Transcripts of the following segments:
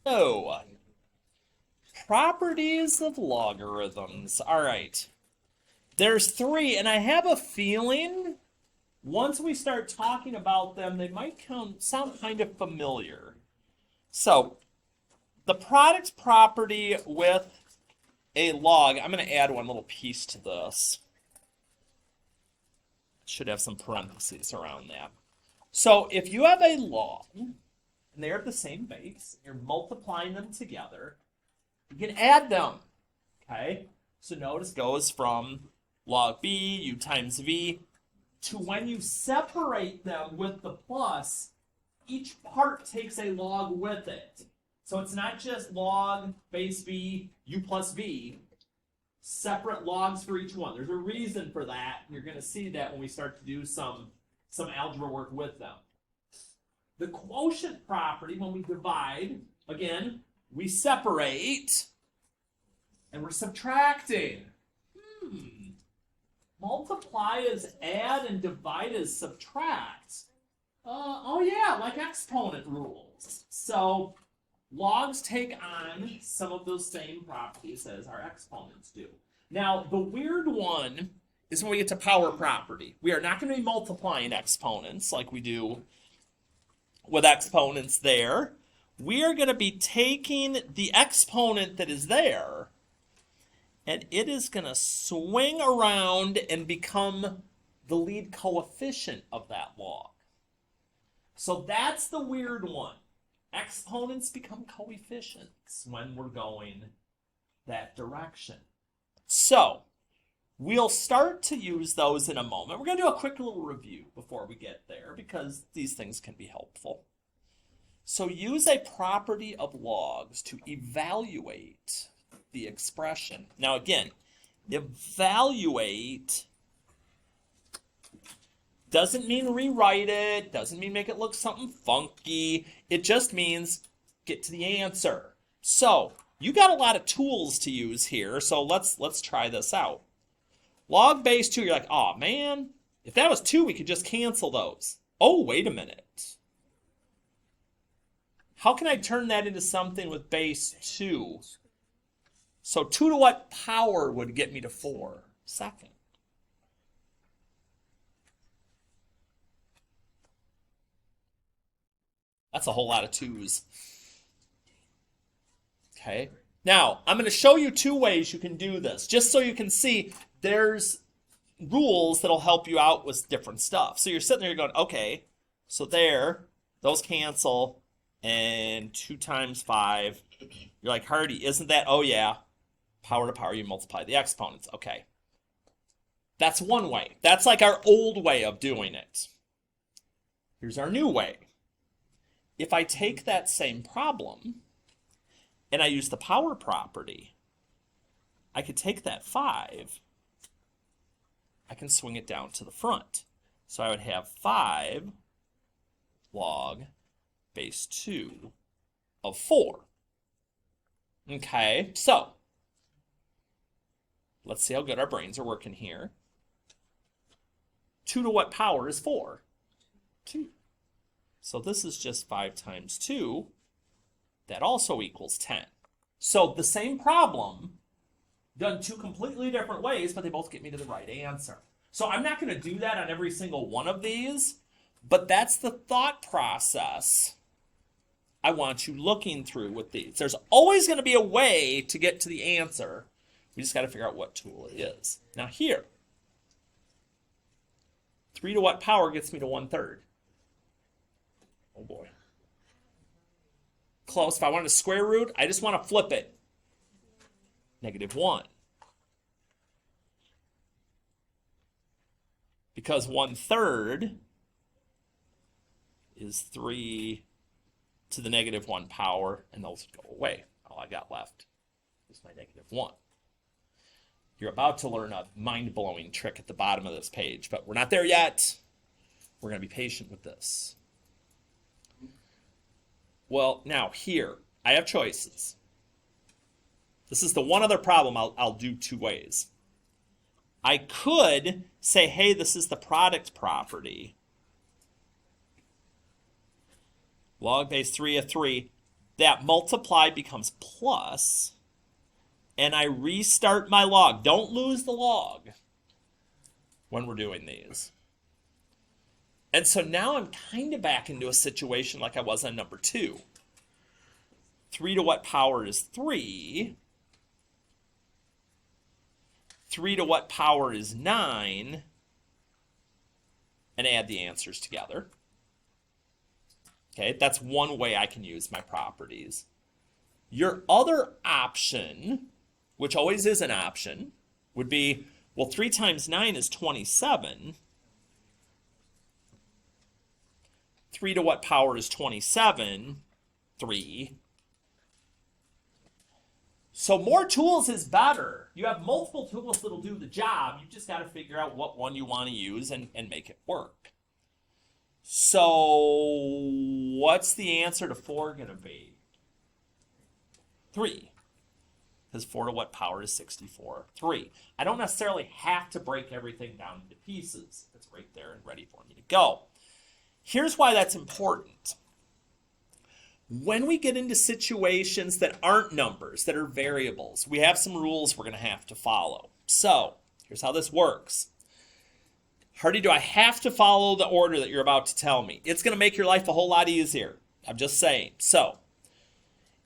Oh, properties of logarithms. All right. There's three, and I have a feeling once we start talking about them, they might sound kind of familiar. So, the product property with a log, I'm going to add one little piece to this. Should have some parentheses around that. So, if you have a log, and they're at the same base, you're multiplying them together, you can add them. Okay? So notice goes from log b, u times v, to when you separate them with the plus, each part takes a log with it. So it's not just log base b, u plus v, separate logs for each one. There's a reason for that. You're going to see that when we start to do some algebra work with them. The quotient property, when we divide, again, we separate and we're subtracting. Multiply is add and divide is subtract. Oh yeah, like exponent rules. So logs take on some of those same properties as our exponents do. Now, the weird one is when we get to power property. We are not going to be multiplying exponents like we do with exponents there. We are going to be taking the exponent that is there, and it is going to swing around and become the lead coefficient of that log. So that's the weird one. Exponents become coefficients when we're going that direction. So we'll start to use those in a moment. We're going to do a quick little review before we get there because these things can be helpful. So use a property of logs to evaluate the expression. Now again, evaluate doesn't mean rewrite it, doesn't mean make it look something funky. It just means get to the answer. So you got a lot of tools to use here, so let's try this out. Log base 2, you're like, oh man, if that was 2, we could just cancel those. Oh, wait a minute. How can I turn that into something with base 2? So 2 to what power would get me to 4? Second. That's a whole lot of 2's. Okay. Now, I'm going to show you 2 ways you can do this, just so you can see there's rules that'll help you out with different stuff. So you're sitting there going, okay, so there, those cancel, and 2 times 5. You're like, Hardy, isn't that? Oh, yeah. Power to power, you multiply the exponents. Okay. That's one way. That's like our old way of doing it. Here's our new way. If I take that same problem and I use the power property, I could take that 5, I can swing it down to the front. So I would have 5 log base 2 of 4. Okay, so let's see how good our brains are working here. 2 to what power is 4? 2. So this is just 5 times 2. That also equals 10. So the same problem, done 2 completely different ways, but they both get me to the right answer. So I'm not going to do that on every single one of these, but that's the thought process I want you looking through with these. There's always going to be a way to get to the answer. We just got to figure out what tool it is. Now here, 3 to what power gets me to 1/3? Oh boy. Close. If I wanted to square root, I just want to flip it. -1. Because 1/3 is 3 to the -1 power, and those would go away. All I got left is my -1. You're about to learn a mind-blowing trick at the bottom of this page, but we're not there yet. We're going to be patient with this. Well, now here, I have choices. This is the one other problem I'll do 2 ways. I could say, hey, this is the product property. Log base 3 of 3. that multiply becomes plus, and I restart my log. Don't lose the log when we're doing these. And so now I'm kind of back into a situation like I was on number 2. 3 to what power is 3? 3 to what power is 9? And add the answers together. Okay, that's one way I can use my properties. Your other option, which always is an option, would be, well, 3 times 9 is 27. 3 to what power is 27? 3. So more tools is better. You have multiple tools that'll do the job. You just got to figure out what one you want to use and make it work. So what's the answer to 4 going to be? 3. Because 4 to what power is 64? 3. I don't necessarily have to break everything down into pieces. It's right there and ready for me to go. Here's why that's important. When we get into situations that aren't numbers, that are variables, we have some rules we're going to have to follow. So here's how this works. Hardy, do I have to follow the order that you're about to tell me? It's going to make your life a whole lot easier. I'm just saying. So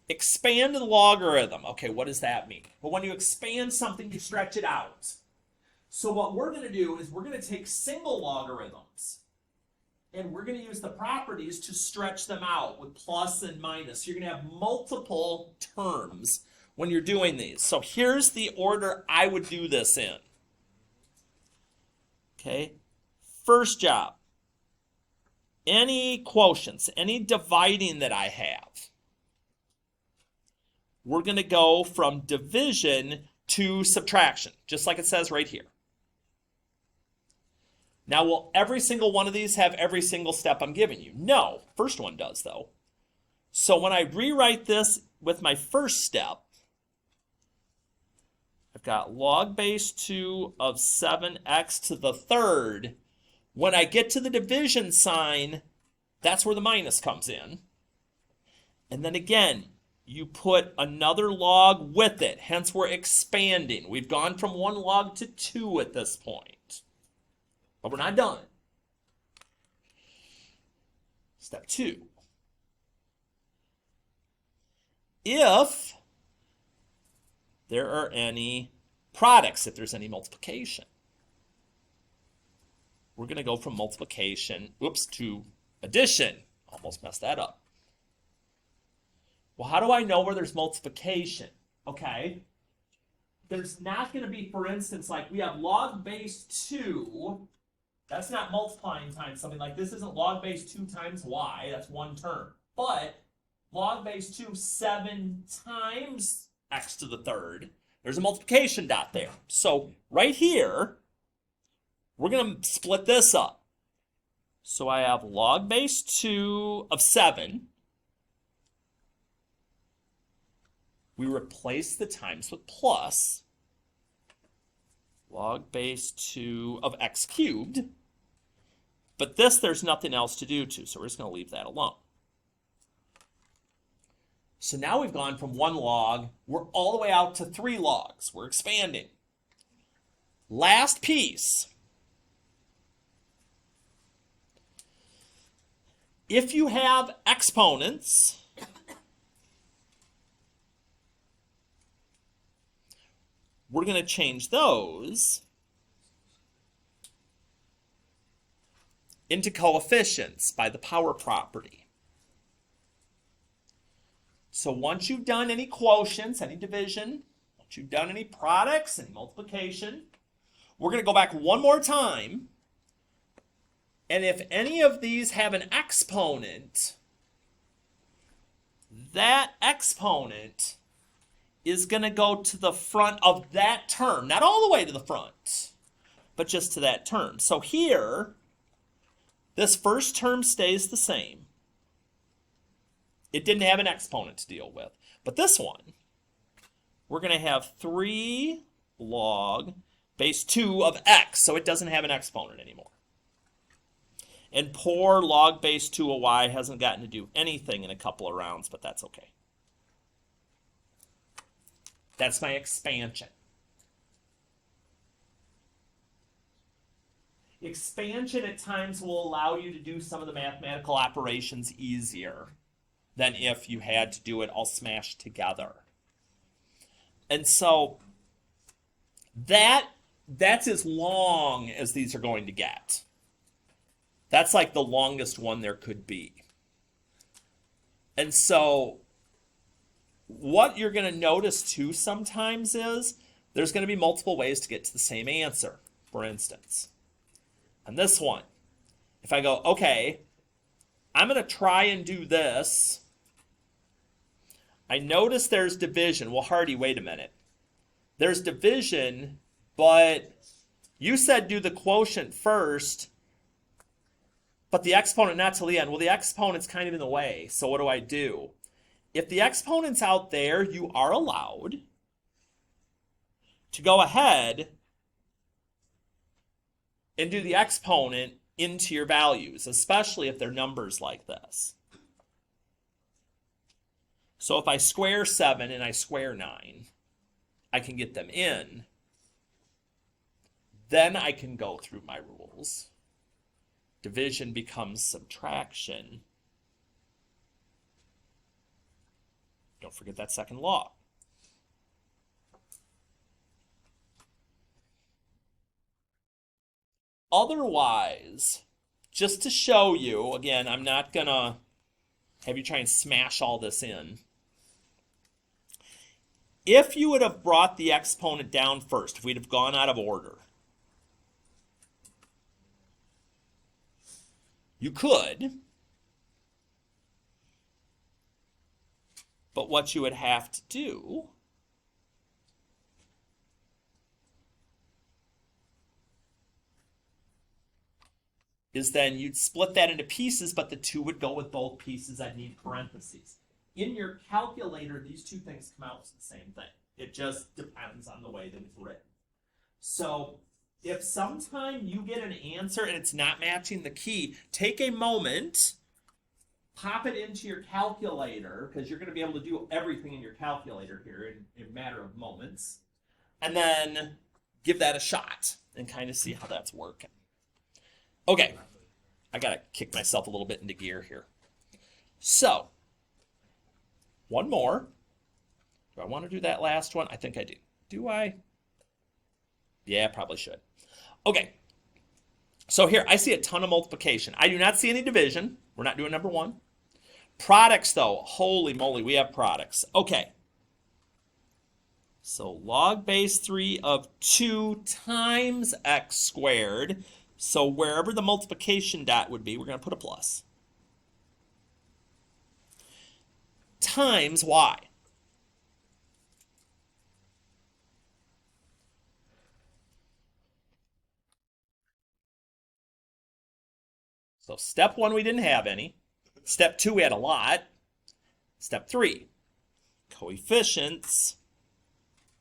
expand the logarithm. Okay, what does that mean? Well, when you expand something, you stretch it out. So what we're going to do is we're going to take single logarithms, and we're going to use the properties to stretch them out with plus and minus. You're going to have multiple terms when you're doing these. So here's the order I would do this in. Okay, first job. Any quotients, any dividing that I have, we're going to go from division to subtraction, just like it says right here. Now, will every single one of these have every single step I'm giving you? No. First one does, though. So when I rewrite this with my first step, I've got log base 2 of 7x to the third. When I get to the division sign, that's where the minus comes in. And then again, you put another log with it. Hence, we're expanding. We've gone from 1 log to 2 at this point. But we're not done. Step 2. If there are any products, if there's any multiplication, we're going to go from multiplication, to addition. Almost messed that up. Well, how do I know where there's multiplication? Okay. There's not going to be, for instance, like we have log base 2. That's not multiplying times something. Like this isn't log base 2 times y. That's one term. But log base 2 7 times x to the third. There's a multiplication dot there. So right here, we're going to split this up. So I have log base 2 of 7. We replace the times with plus. Log base 2 of x cubed. But this, there's nothing else to do to, so we're just going to leave that alone. So now we've gone from 1 log, we're all the way out to 3 logs. We're expanding. Last piece. If you have exponents, we're going to change those into coefficients by the power property. So once you've done any quotients, any division, once you've done any products, any multiplication, we're going to go back one more time. And if any of these have an exponent, that exponent is going to go to the front of that term. Not all the way to the front, but just to that term. So here, this first term stays the same. It didn't have an exponent to deal with. But this one, we're going to have 3 log base 2 of x. So it doesn't have an exponent anymore. And poor log base 2 of y hasn't gotten to do anything in a couple of rounds, but that's okay. That's my expansion. Expansion at times will allow you to do some of the mathematical operations easier than if you had to do it all smashed together. And so that's as long as these are going to get. That's like the longest one there could be. And so what you're going to notice too sometimes is there's going to be multiple ways to get to the same answer. For instance, on this one, if I go, okay, I'm going to try and do this. I notice there's division. Well, Hardy, wait a minute. There's division, but you said do the quotient first, but the exponent not till the end. Well, the exponent's kind of in the way, so what do I do? If the exponent's out there, you are allowed to go ahead and do the exponent into your values, especially if they're numbers like this. So if I square 7 and I square 9, I can get them in. Then I can go through my rules. Division becomes subtraction. Don't forget that second law. Otherwise, just to show you, again, I'm not going to have you try and smash all this in. If you would have brought the exponent down first, if we'd have gone out of order, you could, but what you would have to do is then you'd split that into pieces, but the 2 would go with both pieces that need parentheses. In your calculator, these two things come out as the same thing. It just depends on the way that it's written. So if sometime you get an answer and it's not matching the key, take a moment, pop it into your calculator, because you're going to be able to do everything in your calculator here in a matter of moments, and then give that a shot and kind of see how that's working. Okay, I got to kick myself a little bit into gear here. So, one more. Do I want to do that last one? I think I do. Do I? Yeah, I probably should. Okay, so here, I see a ton of multiplication. I do not see any division. We're not doing number 1. Products, though, holy moly, we have products. Okay, so log base 3 of 2 times x squared. So wherever the multiplication dot would be, we're going to put a plus. Times y. So step 1, we didn't have any. Step 2, we had a lot. Step 3, coefficients.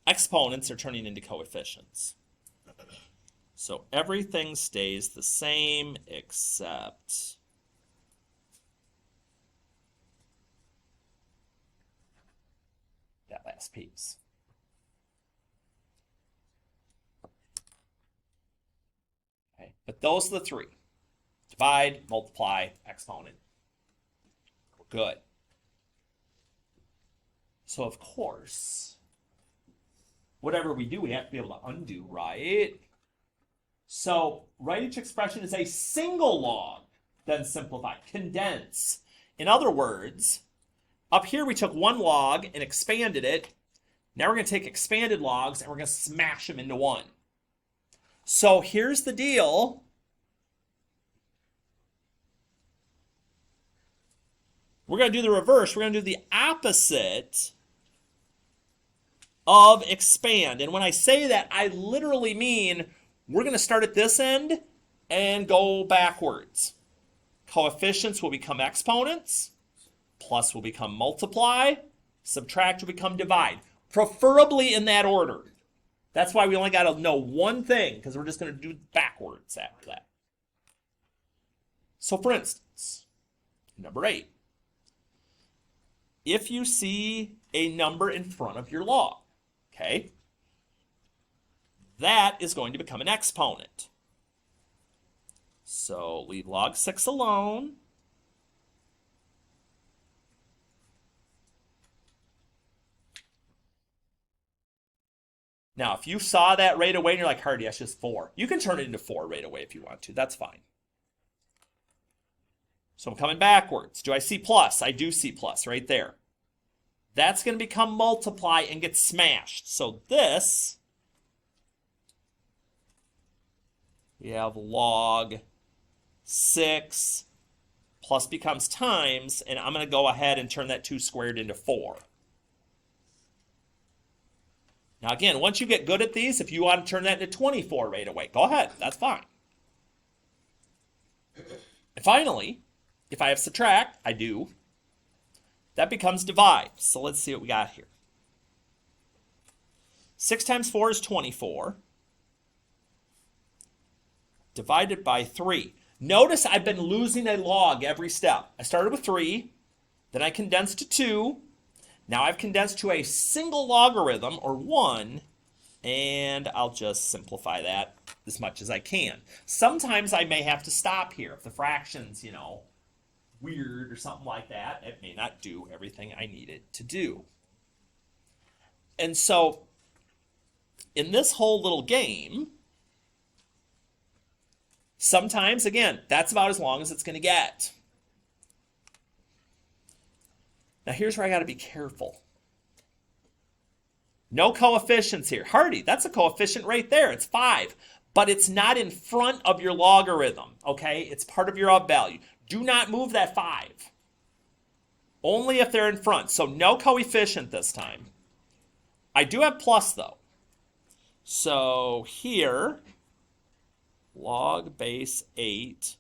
Exponents are turning into coefficients. So everything stays the same except that last piece. Okay, but those are the 3. Divide, multiply, exponent. We're good. So of course, whatever we do, we have to be able to undo, right? So write each expression as a single log, then simplify, condense. In other words, up here we took 1 log and expanded it. Now we're going to take expanded logs and we're going to smash them into 1. So here's the deal. We're going to do the reverse. We're going to do the opposite of expand. And when I say that, I literally mean we're going to start at this end and go backwards. Coefficients will become exponents. Plus will become multiply. Subtract will become divide. Preferably in that order. That's why we only got to know one thing, because we're just going to do backwards after that. So for instance, number 8. If you see a number in front of your log, okay? That is going to become an exponent. So leave log 6 alone. Now, if you saw that right away and you're like, Hardy, that's just 4. You can turn it into 4 right away if you want to. That's fine. So I'm coming backwards. Do I see plus? I do see plus right there. That's going to become multiply and get smashed. So this, we have log 6 plus becomes times, and I'm going to go ahead and turn that 2 squared into 4. Now again, once you get good at these, if you want to turn that into 24 right away, go ahead. That's fine. And finally, if I have subtract, I do, that becomes divide. So let's see what we got here. 6 times 4 is 24. Divided by 3. Notice I've been losing a log every step. I started with 3, then I condensed to 2. Now I've condensed to a single logarithm, or 1, and I'll just simplify that as much as I can. Sometimes I may have to stop here. If the fraction's, weird or something like that, it may not do everything I need it to do. And so, in this whole little game, sometimes, again, that's about as long as it's going to get. Now here's where I got to be careful. No coefficients here. Hardy, that's a coefficient right there. It's 5. But it's not in front of your logarithm, okay? It's part of your up value. Do not move that 5. Only if they're in front. So no coefficient this time. I do have plus, though. So here, log base 8,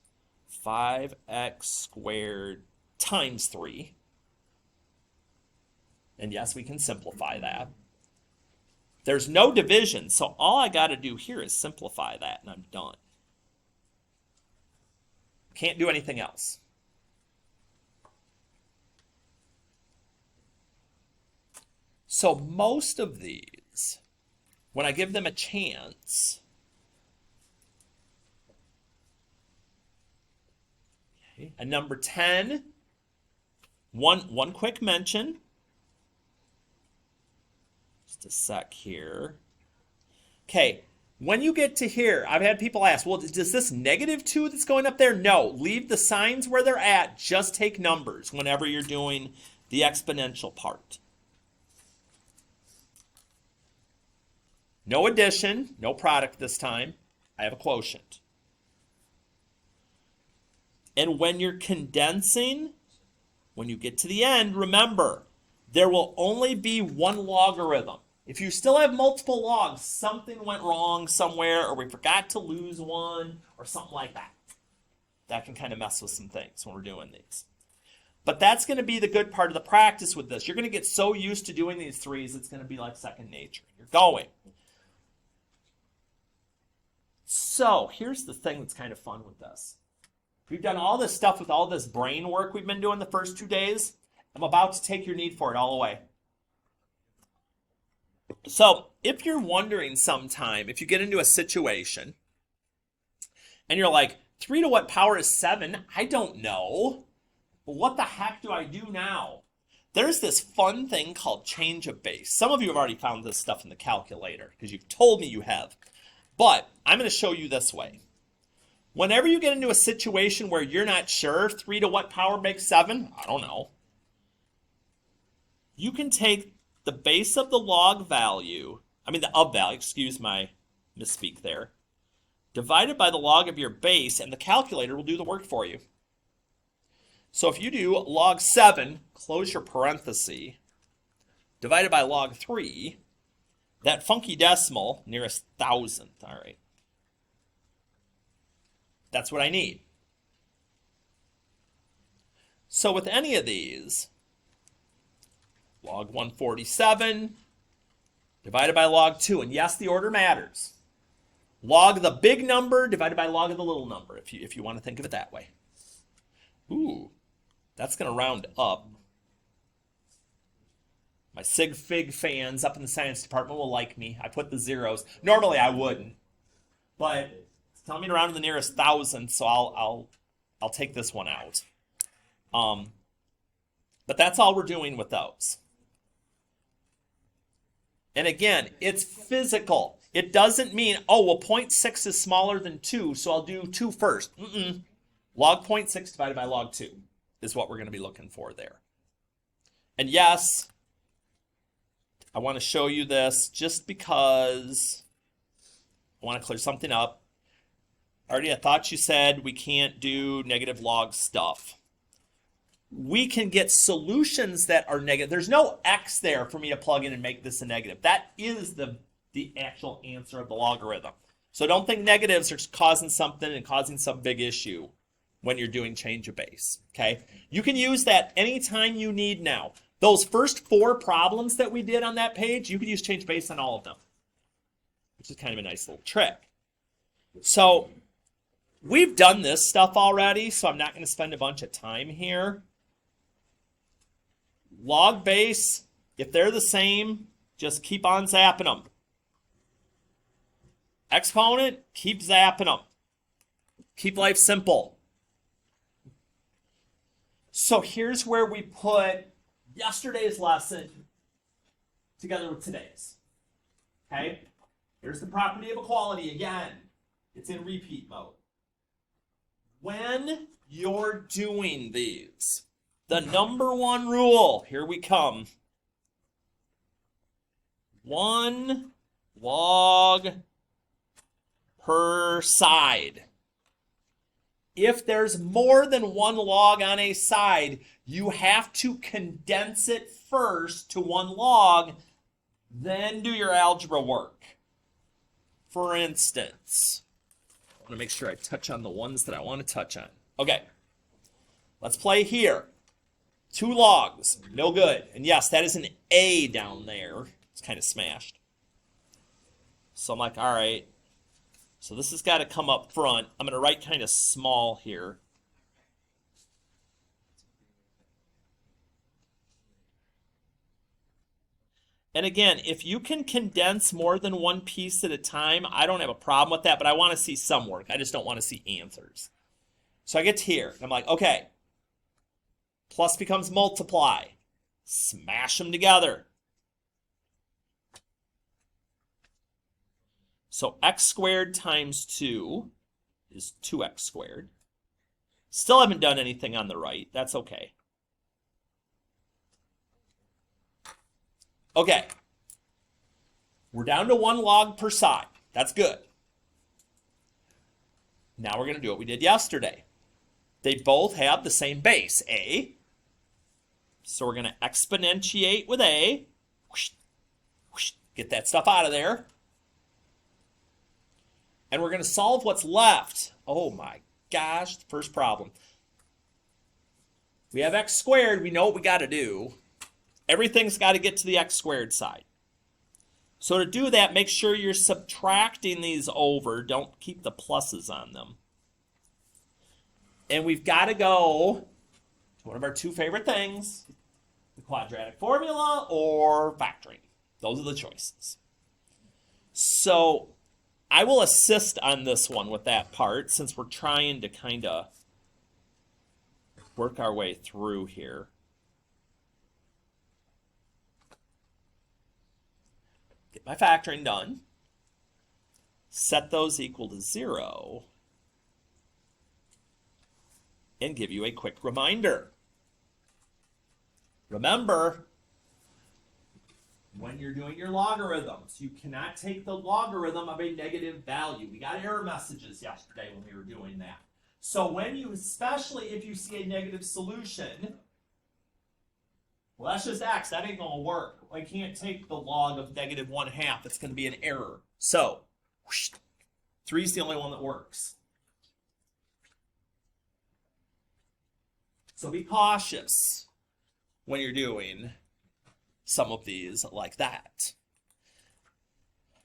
5x squared times 3. And yes, we can simplify that. There's no division, so all I got to do here is simplify that, and I'm done. Can't do anything else. So most of these, when I give them a chance, okay, and number 10, one quick mention. Just a sec here. Okay, when you get to here, I've had people ask, well, does this -2 that's going up there? No, leave the signs where they're at. Just take numbers whenever you're doing the exponential part. No addition, no product this time. I have a quotient. And when you're condensing, when you get to the end, remember, there will only be one logarithm. If you still have multiple logs, something went wrong somewhere, or we forgot to lose one, or something like that. That can kind of mess with some things when we're doing these. But that's going to be the good part of the practice with this. You're going to get so used to doing these 3s, it's going to be like second nature. You're going. So here's the thing that's kind of fun with this. We've done all this stuff with all this brain work we've been doing the first 2 days. I'm about to take your need for it all away. So if you're wondering sometime, if you get into a situation and you're like, 3 to what power is 7? I don't know. Well, what the heck do I do now? There's this fun thing called change of base. Some of you have already found this stuff in the calculator because you've told me you have. But I'm going to show you this way. Whenever you get into a situation where you're not sure 3 to what power makes 7, I don't know. You can take the base of the log value, the of value, excuse my misspeak there, divided by the log of your base, and the calculator will do the work for you. So if you do log 7, close your parenthesis, divided by log 3, that funky decimal, nearest thousandth, all right. That's what I need. So with any of these, log 147 divided by log 2. And yes, the order matters. Log the big number divided by log of the little number, if you want to think of it that way. Ooh, that's going to round up. My Sig Fig fans up in the science department will like me. I put the zeros. Normally I wouldn't, but it's telling me to round to the nearest thousand, so I'll take this one out. But that's all we're doing with those. And again, it's physical. It doesn't mean, oh, well, 0.6 is smaller than 2, so I'll do 2 first. Log 0.6 divided by log 2 is what we're going to be looking for there. And yes, I want to show you this just because I want to clear something up. Artie, I thought you said we can't do negative log stuff. We can get solutions that are negative. There's no x there for me to plug in and make this a negative. That is the actual answer of the logarithm. So don't think negatives are causing something and causing some big issue when you're doing change of base, okay? You can use that anytime you need now. Those first 4 problems that we did on that page, you can use change of base on all of them, which is kind of a nice little trick. So we've done this stuff already, so I'm not going to spend a bunch of time here. Log base, if they're the same, just keep on zapping them. Exponent, keep zapping them. Keep life simple. So here's where we put yesterday's lesson together with today's. Okay? Here's the property of equality again. It's in repeat mode. When you're doing these, the number 1 rule, here we come. 1 log per side. If there's more than 1 log on a side, you have to condense it first to 1 log, then do your algebra work. For instance, I want to make sure I touch on the ones that I want to touch on. Okay, let's play here. 2 logs, no good. And yes, that is an A down there. It's kind of smashed. So I'm like, all right. So this has got to come up front. I'm going to write kind of small here. And again, if you can condense more than 1 piece at a time, I don't have a problem with that, but I want to see some work. I just don't want to see answers. So I get to here, and I'm like, okay, plus becomes multiply. Smash them together. So x squared times 2 is 2x squared. Still haven't done anything on the right. That's okay. Okay. We're down to 1 log per side. That's good. Now we're going to do what we did yesterday. They both have the same base, a. So we're going to exponentiate with a. Whoosh, whoosh, get that stuff out of there. And we're going to solve what's left. Oh my gosh, the first problem. We have x squared. We know what we got to do. Everything's got to get to the x squared side. So to do that, make sure you're subtracting these over. Don't keep the pluses on them. And we've got to go to one of our 2 favorite things, the quadratic formula or factoring. Those are the choices. So I will assist on this one with that part since we're trying to kind of work our way through here. Get my factoring done. Set those equal to 0. And give you a quick reminder. Remember, when you're doing your logarithms, you cannot take the logarithm of a negative value. We got error messages yesterday when we were doing that. So when you, especially if you see a negative solution, well, that's just x. That ain't going to work. I can't take the log of negative 1/2. It's going to be an error. So, whoosh, 3 is the only one that works. So be cautious when you're doing some of these like that.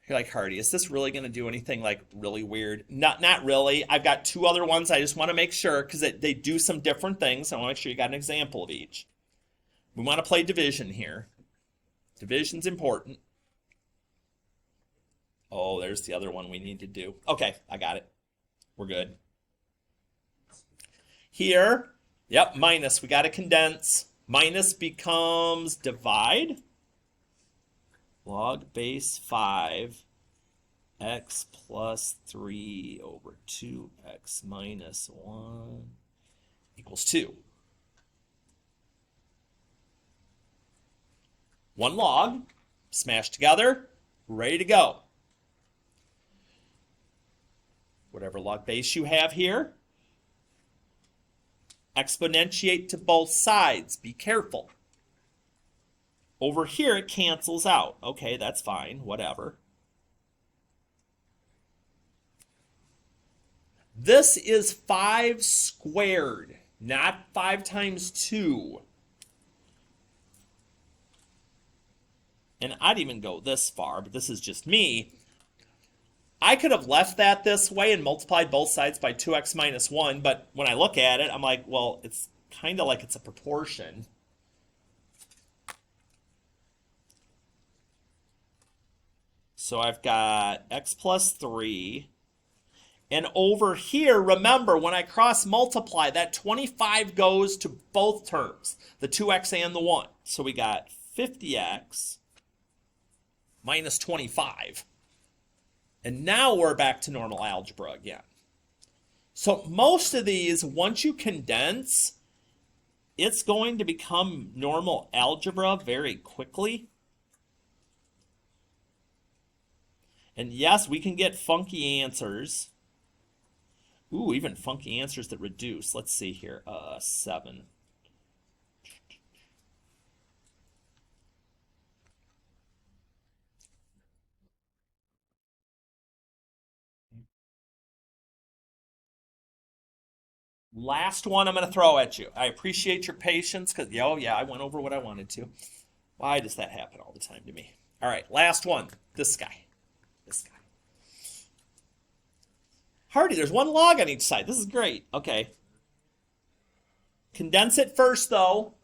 You're like, Hardy, is this really going to do anything like really weird? Not really. I've got 2 other ones. I just want to make sure because they do some different things. I want to make sure you got an example of each. We want to play division here. Division's important. Oh, there's the other one we need to do. Okay, I got it. We're good. Here, yep, minus. We got to condense. Minus becomes divide. Log base 5 x plus 3 over 2x minus 1 equals 2. 1 log, smashed together, ready to go. Whatever log base you have here, exponentiate to both sides. Be careful. Over here, it cancels out. Okay, that's fine, whatever. This is 5 squared, not 5 times 2. And I'd even go this far, but this is just me. I could have left that this way and multiplied both sides by 2x minus 1, but when I look at it, I'm like, well, it's kind of like it's a proportion. So I've got x plus 3. And over here, remember, when I cross multiply, that 25 goes to both terms, the 2x and the 1. So we got 50x minus 25. And now we're back to normal algebra again. So most of these, once you condense, it's going to become normal algebra very quickly. And yes, we can get funky answers. Ooh, even funky answers that reduce. Let's see here. 7. Last one I'm going to throw at you. I appreciate your patience because, oh yeah, I went over what I wanted to. Why does that happen all the time to me? All right, last one. This guy. This guy. Hardy, there's 1 log on each side. This is great. Okay. Condense it first, though.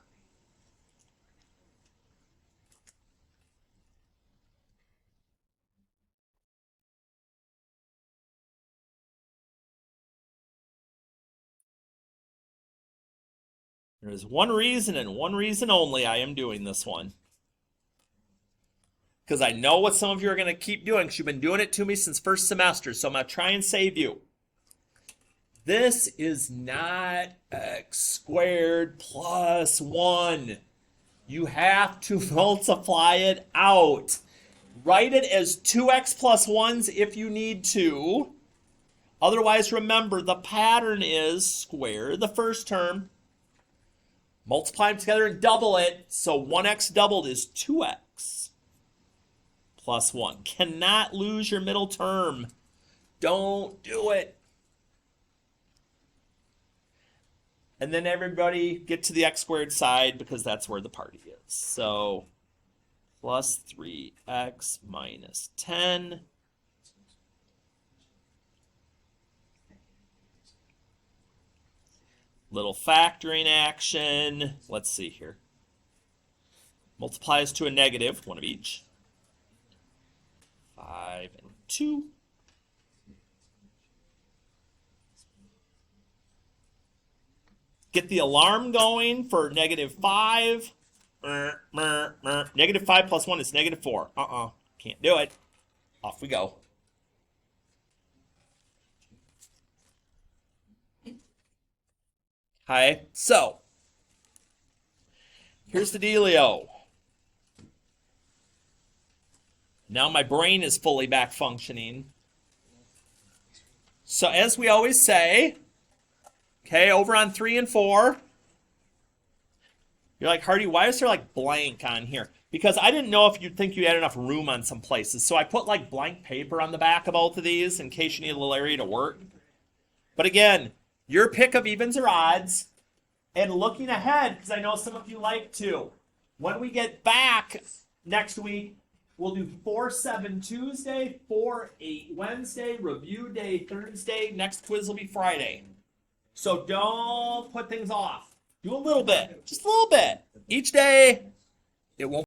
There's one reason and one reason only I am doing this one. Because I know what some of you are going to keep doing because you've been doing it to me since first semester. So I'm going to try and save you. This is not x squared plus 1. You have to multiply it out. Write it as 2x plus 1s if you need to. Otherwise, remember, the pattern is square the first term. Multiply them together and double it. So 1x doubled is 2x plus 1. Cannot lose your middle term. Don't do it. And then everybody get to the x squared side because that's where the party is. So plus 3x minus 10. Little factoring action. Let's see here. Multiplies to a negative, one of each. 5 and 2. Get the alarm going for -5. -5 plus 1 is -4. Can't do it. Off we go. Okay, so here's the dealio. Now my brain is fully back functioning. So as we always say, okay, over on 3 and 4, you're like, Hardy, why is there like blank on here? Because I didn't know if you'd think you had enough room on some places. So I put like blank paper on the back of both of these in case you need a little area to work. But again, your pick of evens or odds, and looking ahead, because I know some of you like to. When we get back next week, we'll do 4-7 Tuesday, 4-8 Wednesday, review day Thursday. Next quiz will be Friday. So don't put things off. Do a little bit, just a little bit. Each day, it won't